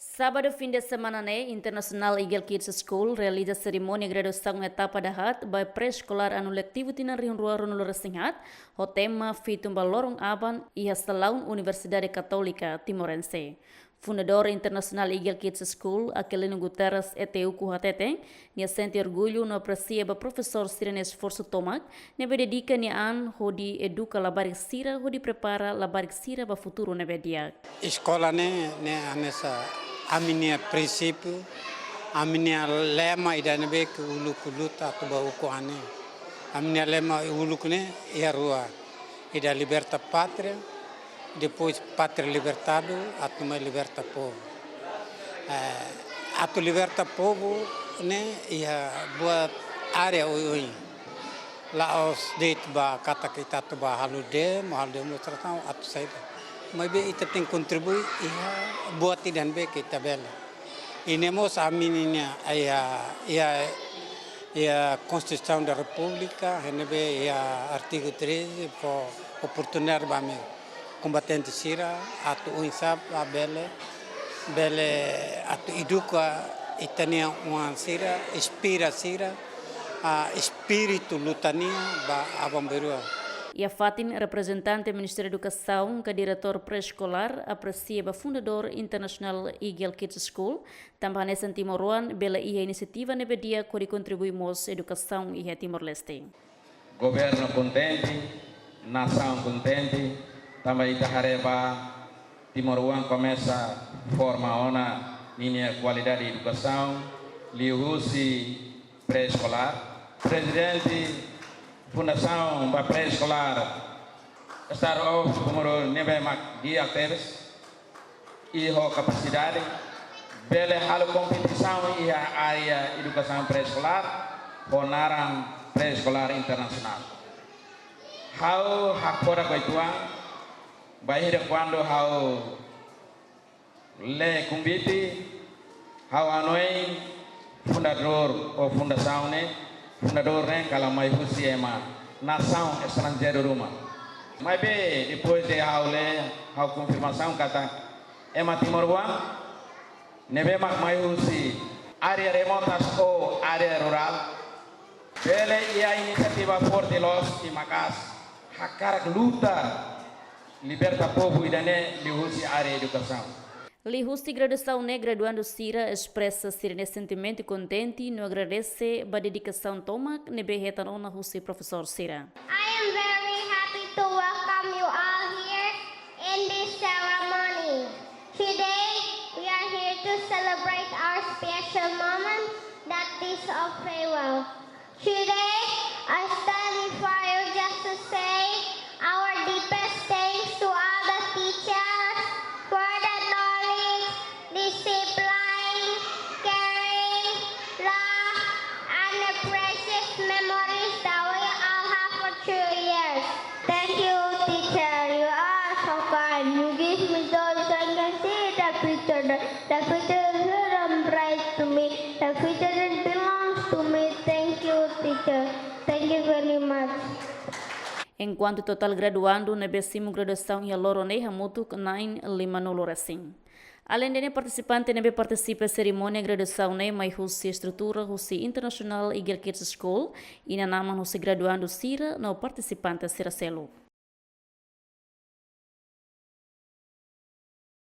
Sábado, fim de semana, Internacional Eagle Kids School realiza serimonia graduasaun etapa dahat by pré-escolar anu lektivo tina riun rua runul resinghat, o tema fitumba lorong aban e hastalaun Universidade Católica Timorense. Fundador Internacional Eagle Kids School, Aquilino Guterres ETU Kuhatete, nia sente orgulho no aprecia ba professor Sirene esforço tomak, nebe dedica nia an hodi educa labarik sira, hodi prepara labarik sira ba futuro nebe dia. Eskola ne anessa a minha princípio, a minha lema idanebe que uluku luta tuba uku ane. A minha lema uluku ne é a rua, ida liberta pátria, depois pátria libertado, atuma liberta povo. Atu liberta povo ne ia boa área oi. Lá os deit ba kata kita tu ba halude demonstração atu saída. Mas bem ita tem contribui ia buat dan be kita bela. Ini mos aminnya ia Constituição da República, henebe ia artigo 13 for oportunidade ba me combatente sira atu unsap a bele atu educa itania uma sira inspira sira a espírito lutania ba abamberua. E a Fatin, representante do Ministério da Educação, que é diretor pré-escolar, aprecia o fundador International Eagle Kids School, também nesse Timor-Leste, pela iniciativa nebe dia que contribuímos à educação e a Timor-Leste. Governo contente, nação contente, também tahareba Timor-Leste começa a formar uma linha de qualidade de educação, liusi pré-escolar, presidente Fundação para pré-escolar Star of Comoro Nebemak de Actores e a capacidade bela hal competição e a área educação pré-escolar honaram pré-escolar internacional. How hakora koituang bahir quando how le kumbiti how anoi fundador ou fundação fundador kalau mai husiema nação estrangeiro rumah. Mas bem, depois de a confirmação kata ema Timor-Leste, nebe mak mai husi área remotas ou área rural. Bele ia iniciativa forte los e makas hakar luta liberta povo e dane li husi área educação. Li Justi graduação graduando Sira expressa Sirene sentimento contente no agradece a dedicação toma nebe hetanona Justi professor Sira. I am very happy to welcome you all here in this ceremony. Today we are here to celebrate our special moment, that is of farewell. Today I stand before you just to say our deepest thanks to all the teachers for the knowledge, discipline, caring, love, and the precious memories that we all have for 2 years. Thank you, teacher. You are so kind. You give me joy so I can see the future. The future is good and bright to me. The future belongs to me. Thank you, teacher. Thank you very much. Enquanto total graduando na 10ª graduação e a Lorone Hamutuk 950 recém. Além de participante, nebe participa da cerimônia graduação mais husi estrutura husi International Eagle Kids School e na nama husi graduando Sira no participante Siracelo.